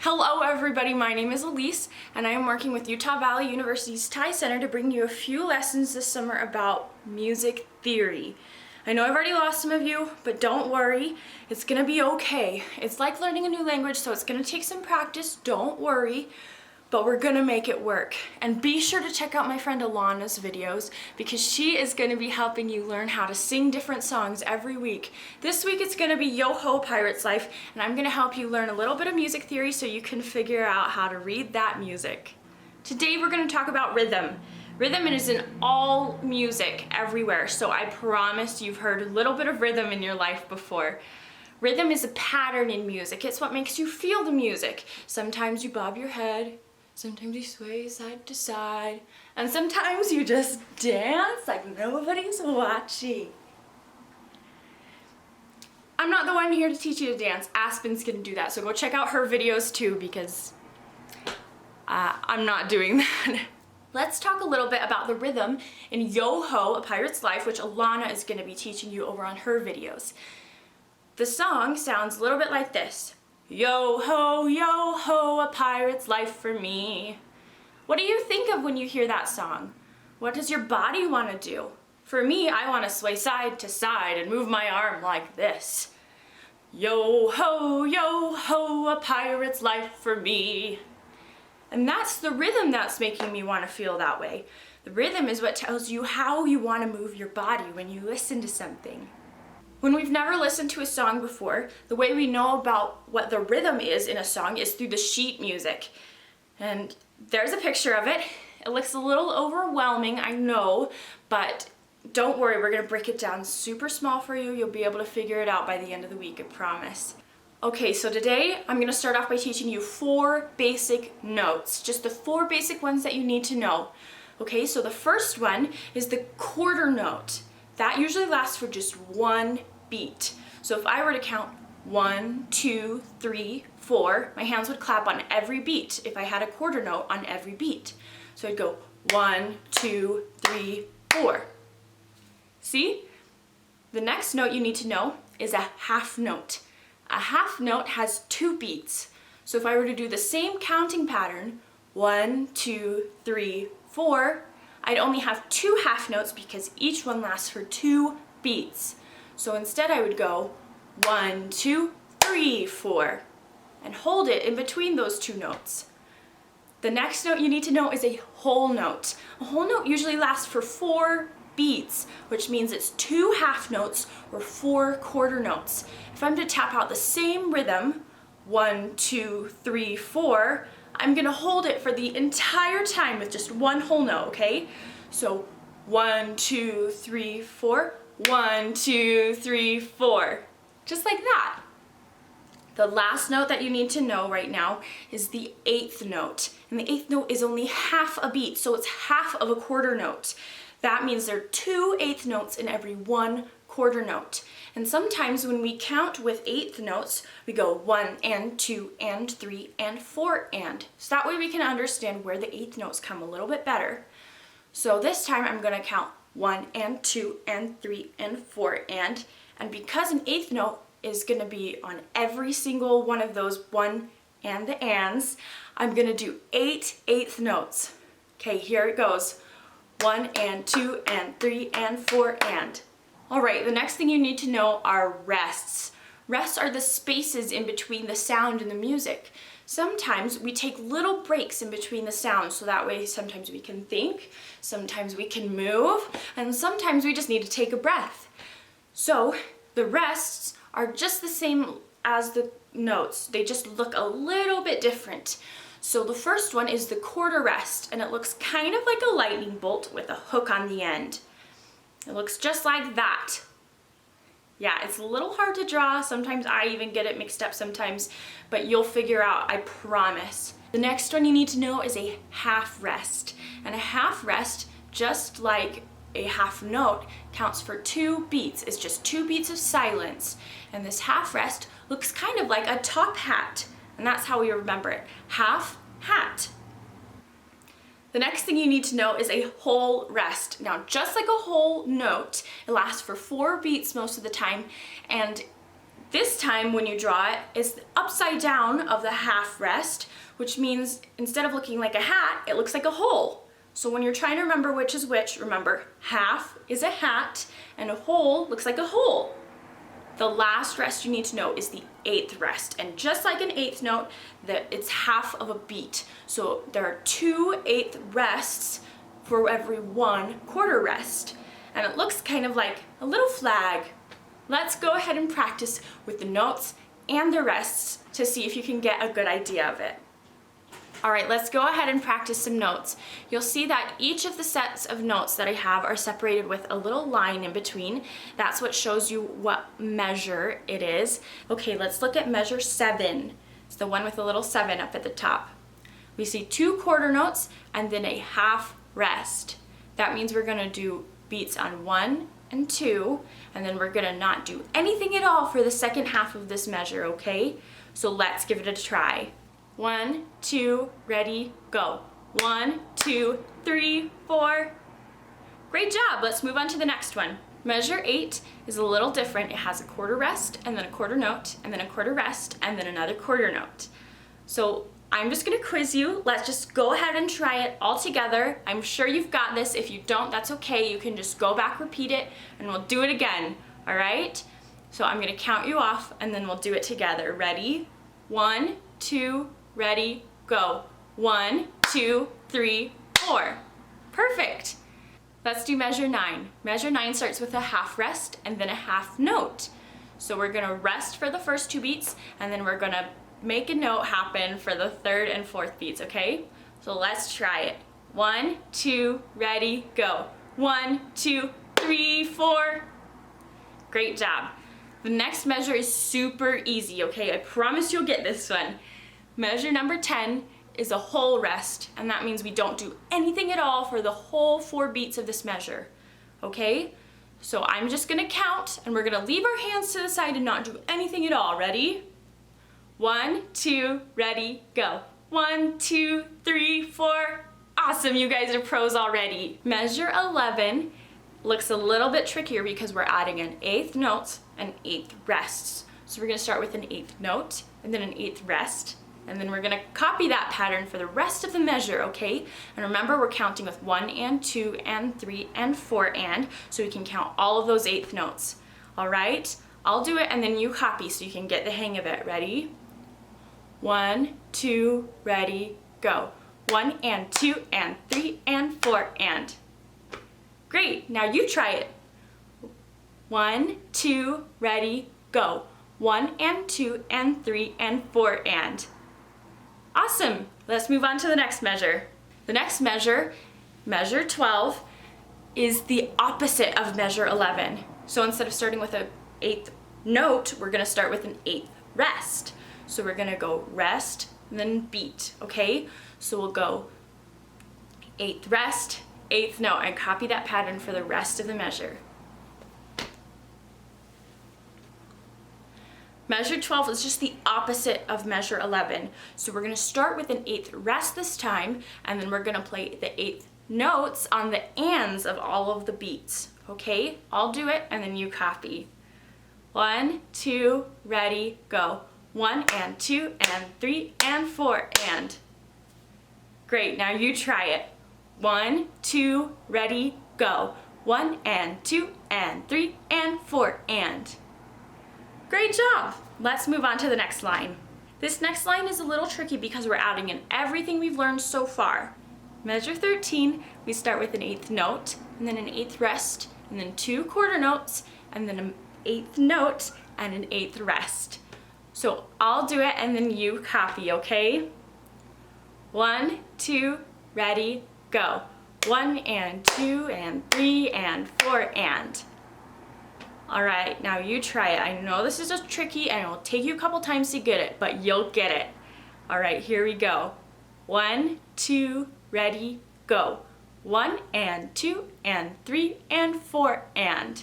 Hello everybody, my name is Elyse and I am working with Utah Valley University's Thai Center to bring you a few lessons this summer about music theory. I know I've already lost some of you, but don't worry, it's gonna be okay. It's like learning a new language, so it's gonna take some practice, don't worry, but we're gonna make it work. And be sure to check out my friend Alana's videos because she is gonna be helping you learn how to sing different songs every week. This week it's gonna be Yo Ho Pirate's Life, and I'm gonna help you learn a little bit of music theory so you can figure out how to read that music. Today we're gonna talk about rhythm. Rhythm is in all music everywhere, so I promise you've heard a little bit of rhythm in your life before. Rhythm is a pattern in music. It's what makes you feel the music. Sometimes you bob your head, sometimes you sway side to side, and sometimes you just dance like nobody's watching. I'm not the one here to teach you to dance. Aspen's gonna do that, so go check out her videos too because I'm not doing that. Let's talk a little bit about the rhythm in Yo Ho, A Pirate's Life, which Alana is gonna be teaching you over on her videos. The song sounds a little bit like this. Yo ho, a pirate's life for me. What do you think of when you hear that song? What does your body want to do? For me, I want to sway side to side and move my arm like this. Yo ho, a pirate's life for me. And that's the rhythm that's making me want to feel that way. The rhythm is what tells you how you want to move your body when you listen to something. When we've never listened to a song before, the way we know about what the rhythm is in a song is through the sheet music. And there's a picture of it. It looks a little overwhelming, I know, but don't worry, we're gonna break it down super small for you. You'll be able to figure it out by the end of the week, I promise. Okay, so today I'm gonna start off by teaching you 4 basic notes, just the 4 basic ones that you need to know. Okay, so the first one is the quarter note. That usually lasts for just 1 beat. So if I were to count 1, 2, 3, 4, my hands would clap on every beat if I had a quarter note on every beat. So I'd go 1, 2, 3, 4. See? The next note you need to know is a half note. A half note has 2 beats. So if I were to do the same counting pattern, 1, 2, 3, 4, I'd only have 2 half notes because each one lasts for 2 beats. So instead I would go 1, 2, 3, 4 and hold it in between those 2 notes. The next note you need to know is a whole note. A whole note usually lasts for 4 beats, which means it's 2 half notes or 4 quarter notes. If I'm to tap out the same rhythm, 1, 2, 3, 4, I'm gonna hold it for the entire time with just 1 whole note, okay? So 1, 2, 3, 4, 1, 2, 3, 4. Just like that. The last note that you need to know right now is the 8th note. And the 8th note is only half a beat, so it's half of a quarter note. That means there are 2 8th notes in every 1 quarter note. And sometimes when we count with 8th notes, we go 1 and 2 and 3 and 4 and. So that way we can understand where the 8th notes come a little bit better. So this time I'm gonna count 1 and 2 and 3 and 4 and because an 8th note is gonna be on every single one of those 1 and the ands, I'm gonna do 8 8th notes. Okay, here it goes. 1 and 2 and 3 and 4 and. All right, the next thing you need to know are rests. Rests are the spaces in between the sound and the music. Sometimes we take little breaks in between the sounds, so that way sometimes we can think, sometimes we can move, and sometimes we just need to take a breath. So the rests are just the same as the notes. They just look a little bit different. So the first one is the quarter rest, and it looks kind of like a lightning bolt with a hook on the end. It looks just like that. Yeah, it's a little hard to draw. Sometimes I even get it mixed up sometimes, but you'll figure out, I promise. The next one you need to know is a half rest. And a half rest, just like a half note, counts for 2 beats. It's just 2 beats of silence. And this half rest looks kind of like a top hat. And that's how we remember it. Half hat. The next thing you need to know is a whole rest. Now, just like a whole note, it lasts for 4 beats most of the time, and This time when you draw it, it's the upside down of the half rest, which means instead of looking like a hat, it looks like a hole. So when you're trying to remember which is which, remember half is a hat and a hole looks like a hole. The last rest you need to know is the 8th rest. And just like an 8th note, it's half of a beat. So there are 2 8th rests for every 1 quarter rest. And it looks kind of like a little flag. Let's go ahead and practice with the notes and the rests to see if you can get a good idea of it. All right, let's go ahead and practice some notes. You'll see that each of the sets of notes that I have are separated with a little line in between. That's what shows you what measure it is. Okay, let's look at measure 7. It's the one with the little 7 up at the top. We see 2 quarter notes and then a half rest. That means we're gonna do beats on 1 and 2, and then we're gonna not do anything at all for the second half of this measure, okay? So let's give it a try. 1, 2, ready, go. 1, 2, 3, 4. Great job, let's move on to the next one. Measure 8 is a little different. It has a quarter rest, and then a quarter note, and then a quarter rest, and then another quarter note. So I'm just gonna quiz you. Let's just go ahead and try it all together. I'm sure you've got this. If you don't, that's okay. You can just go back, repeat it, and we'll do it again, all right? So I'm gonna count you off, and then we'll do it together. Ready? 1, 2, ready, go. 1, 2, 3, 4. Perfect. Let's do measure 9. Measure 9 starts with a half rest and then a half note. So we're gonna rest for the first 2 beats, and then we're gonna make a note happen for the 3rd and 4th beats, okay? So let's try it. 1, 2, ready, go. 1, 2, 3, 4. Great job. The next measure is super easy, okay? I promise you'll get this one. Measure number 10 is a whole rest, and that means we don't do anything at all for the whole 4 beats of this measure, okay? So I'm just gonna count, and we're gonna leave our hands to the side and not do anything at all. Ready? 1, 2, ready, go. 1, 2, 3, 4. Awesome, you guys are pros already. Measure 11 looks a little bit trickier because we're adding an 8th note and 8th rests. So we're gonna start with an 8th note and then an 8th rest. And then we're gonna copy that pattern for the rest of the measure, okay? And remember, we're counting with 1 and 2 and 3 and 4 and, so we can count all of those 8th notes. All right? I'll do it and then you copy so you can get the hang of it. Ready? 1, 2, ready, go. 1 and 2 and 3 and 4 and. Great, now you try it. 1, 2, ready, go. 1 and 2 and 3 and 4 and. Awesome, let's move on to the next measure. The next measure, measure 12, is the opposite of measure 11. So instead of starting with an 8th note, we're gonna start with an 8th rest. So we're gonna go rest, and then beat, okay? So we'll go 8th rest, 8th note, and copy that pattern for the rest of the measure. Measure 12 is just the opposite of measure 11. So we're gonna start with an 8th rest this time, and then we're gonna play the 8th notes on the ands of all of the beats, okay? I'll do it, and then you copy. 1, 2, ready, go. 1 and 2 and 3 and 4 and. Great, now you try it. 1, 2, ready, go. 1 and 2 and 3 and 4 and. Great job! Let's move on to the next line. This next line is a little tricky because we're adding in everything we've learned so far. Measure 13, we start with an 8th note, and then an 8th rest, and then 2 quarter notes, and then an 8th note, and an 8th rest. So I'll do it and then you copy, okay? 1, 2, ready, go. 1 and 2 and 3 and 4 and. All right, now you try it. I know this is just tricky and it will take you a couple times to get it, but you'll get it. All right, here we go. 1, 2, ready, go. 1 and 2 and 3 and 4 and.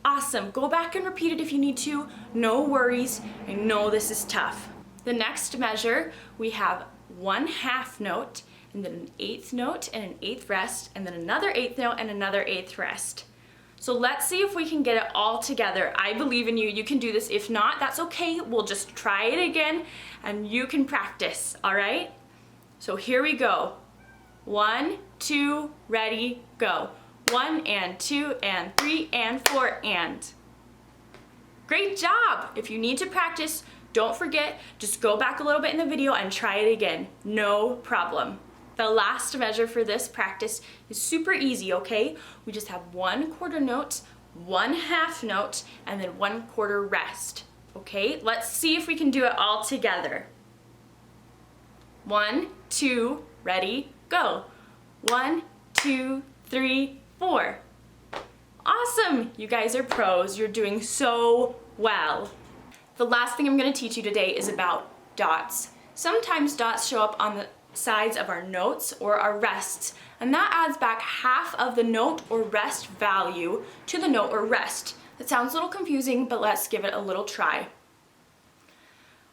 Awesome, go back and repeat it if you need to. No worries, I know this is tough. The next measure, we have 1 half note, and then an 8th note and an 8th rest, and then another 8th note and another 8th rest. So let's see if we can get it all together. I believe in you. You can do this. If not, that's okay. We'll just try it again and you can practice, all right? So here we go. 1, 2, ready, go. 1 and 2 and 3 and 4 and. Great job! If you need to practice, don't forget, just go back a little bit in the video and try it again. No problem. The last measure for this practice is super easy, okay? We just have 1 quarter note, 1 half note, and then 1 quarter rest, okay? Let's see if we can do it all together. 1, 2, ready, go. 1, 2, 3, 4. Awesome! You guys are pros. You're doing so well. The last thing I'm going to teach you today is about dots. Sometimes dots show up on the sides of our notes or our rests, and that adds back half of the note or rest value to the note or rest. That sounds a little confusing, but let's give it a little try.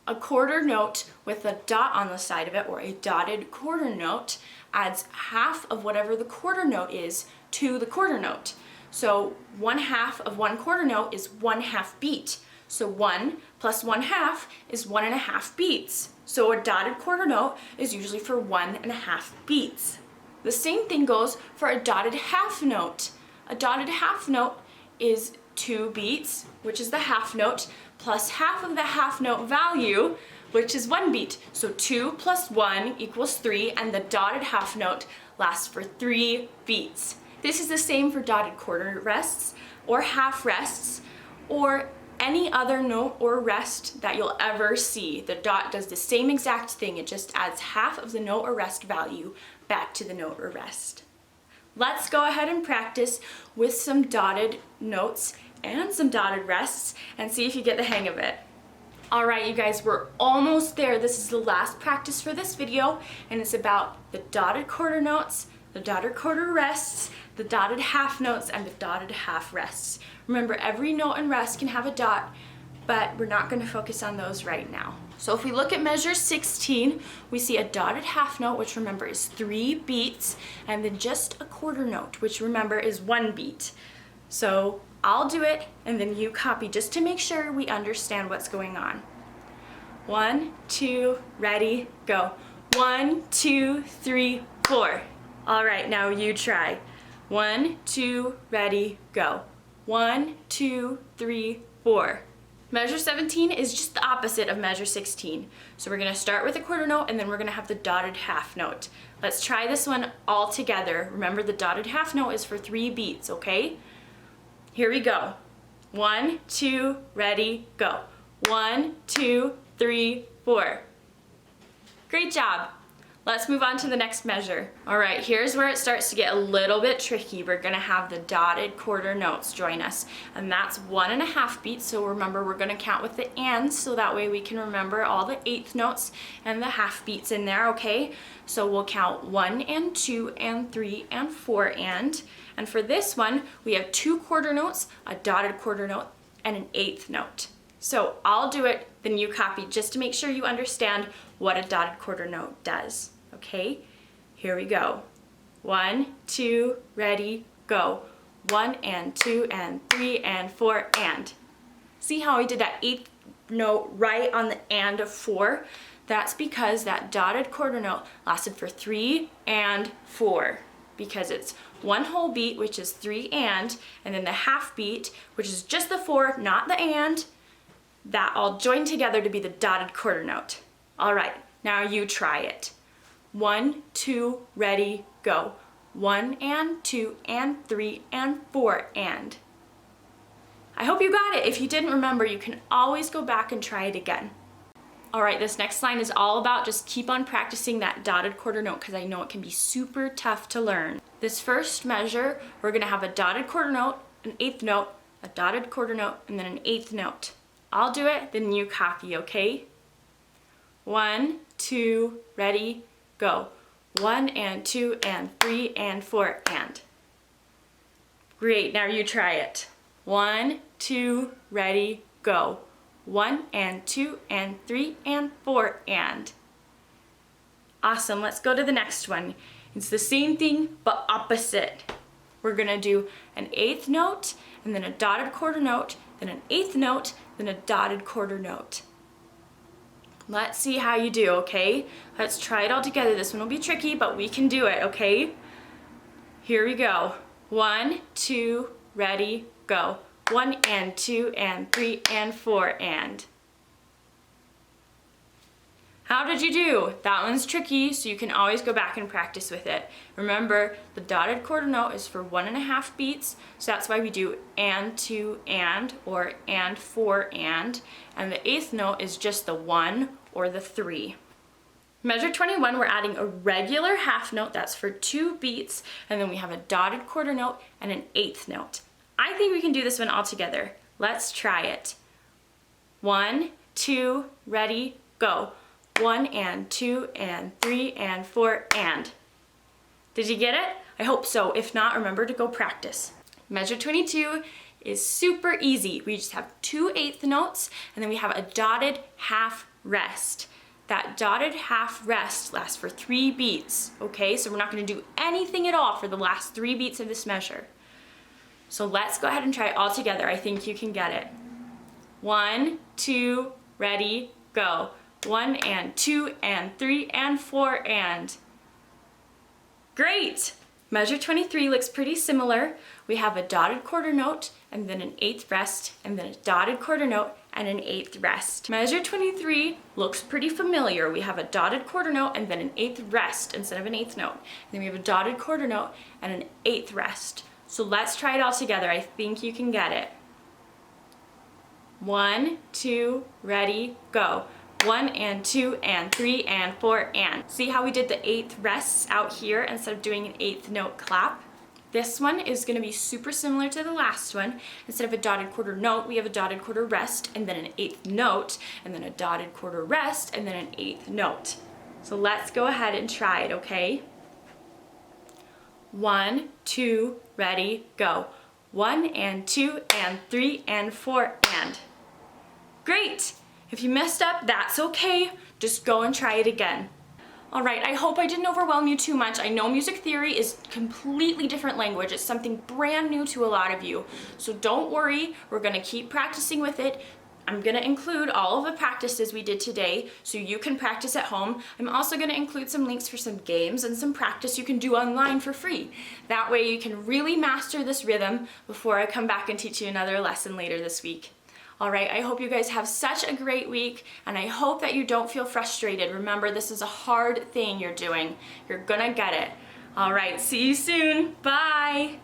A quarter note with a dot on the side of it, or a dotted quarter note, adds half of whatever the quarter note is to the quarter note. So 1/2 of 1 quarter note is 1/2 beat. So 1 plus 1/2 is 1.5 beats. So a dotted quarter note is usually for 1.5 beats. The same thing goes for a dotted half note. A dotted half note is 2 beats, which is the half note, plus half of the half note value, which is 1 beat. So 2 plus 1 equals 3, and the dotted half note lasts for 3 beats. This is the same for dotted quarter rests, or half rests, or any other note or rest that you'll ever see. The dot does the same exact thing. It just adds half of the note or rest value back to the note or rest. Let's go ahead and practice with some dotted notes and some dotted rests and see if you get the hang of it. All right, you guys, we're almost there. This is the last practice for this video, and it's about the dotted quarter notes, the dotted quarter rests, the dotted half notes, and the dotted half rests. Remember, every note and rest can have a dot, but we're not going to focus on those right now. So if we look at measure 16, we see a dotted half note, which remember is 3 beats, and then just a quarter note, which remember is 1 beat. So I'll do it, and then you copy just to make sure we understand what's going on. 1, 2, ready, go. 1, 2, 3, 4. All right, now you try. 1, 2, ready, go. 1, 2, 3, 4. Measure 17 is just the opposite of measure 16. So we're gonna start with a quarter note and then we're gonna have the dotted half note. Let's try this one all together. Remember, the dotted half note is for 3 beats, okay? Here we go. 1, 2, ready, go. 1, 2, 3, 4. Great job. Let's move on to the next measure. All right, here's where it starts to get a little bit tricky. We're gonna have the dotted quarter notes join us, and that's 1.5 beats. So remember, we're gonna count with the ands, so that way we can remember all the 1/8 notes and the half beats in there, okay? So we'll count 1 and 2 and 3 and 4 and for this one, we have 2 quarter notes, a dotted quarter note, and an 1/8 note. So I'll do it, then you copy, just to make sure you understand what a dotted quarter note does. Okay, here we go. 1, 2, ready, go. 1 and 2 and 3 and 4 and. See how I did that 1/8 note right on the and of 4? That's because that dotted quarter note lasted for 3 and 4, because it's 1 whole beat, which is 3 and then the half beat, which is just the 4, not the and, that all join together to be the dotted quarter note. All right, now you try it. 1, 2, ready, go. 1 and 2 and 3 and 4 and. I hope you got it. If you didn't remember, you can always go back and try it again. All right, this next line is all about just keep on practicing that dotted quarter note, because I know it can be super tough to learn. This first measure, we're gonna have a dotted quarter note, an 1/8 note, a dotted quarter note, and then an 1/8 note. I'll do it, then you copy, okay? 1, 2, ready, go. 1 and 2 and 3 and 4 and. Great, now you try it. 1, 2, ready, go. 1 and 2 and 3 and 4 and. Awesome, let's go to the next one. It's the same thing, but opposite. we're gonna do an eighth note, and then a dotted quarter note, then an eighth note, then a dotted quarter note. Let's see how you do, okay? Let's try it all together. This one will be tricky, but we can do it, okay? Here we go. 1, 2, ready, go. 1 and 2 and 3 and 4 and. How did you do? That one's tricky, so you can always go back and practice with it. Remember, the dotted quarter note is for 1.5 beats, so that's why we do and 2 and, or and 4 and the eighth note is just the 1 or the 3. Measure 21, we're adding a regular half note, that's for 2 beats, and then we have a dotted quarter note and an eighth note. I think we can do this one all together. Let's try it. 1, 2, ready, go. 1 and 2 and 3 and 4 and. Did you get it? I hope so. If not, remember to go practice. Measure 22 is super easy. We just have 2 eighth notes and then we have a dotted half rest. That dotted half rest lasts for 3 beats, okay? So we're not gonna do anything at all for the last 3 beats of this measure. So let's go ahead and try it all together. I think you can get it. 1, 2, ready, go. 1 and 2 and 3 and 4 and. Great! Measure 23 looks pretty similar. We have a dotted quarter note and then an eighth rest and then a dotted quarter note and an eighth rest. Measure 23 looks pretty familiar. We have a dotted quarter note and then an eighth rest instead of an eighth note. And then we have a dotted quarter note and an eighth rest. So let's try it all together. I think you can get it. 1, 2, ready, go. 1 and 2 and 3 and 4 and. See how we did the eighth rests out here instead of doing an eighth note clap? This one is going to be super similar to the last one. Instead of a dotted quarter note, we have a dotted quarter rest and then an eighth note and then a dotted quarter rest and then an eighth note. So let's go ahead and try it, okay? 1, 2, ready, go. 1 and 2 and 3 and 4 and. Great! If you messed up, that's okay. Just go and try it again. All right, I hope I didn't overwhelm you too much. I know music theory is completely different language. It's something brand new to a lot of you. So don't worry, we're gonna keep practicing with it. I'm gonna include all of the practices we did today so you can practice at home. I'm also gonna include some links for some games and some practice you can do online for free. That way you can really master this rhythm before I come back and teach you another lesson later this week. All right, I hope you guys have such a great week, and I hope that you don't feel frustrated. Remember, this is a hard thing you're doing. You're gonna get it. All right, see you soon. Bye.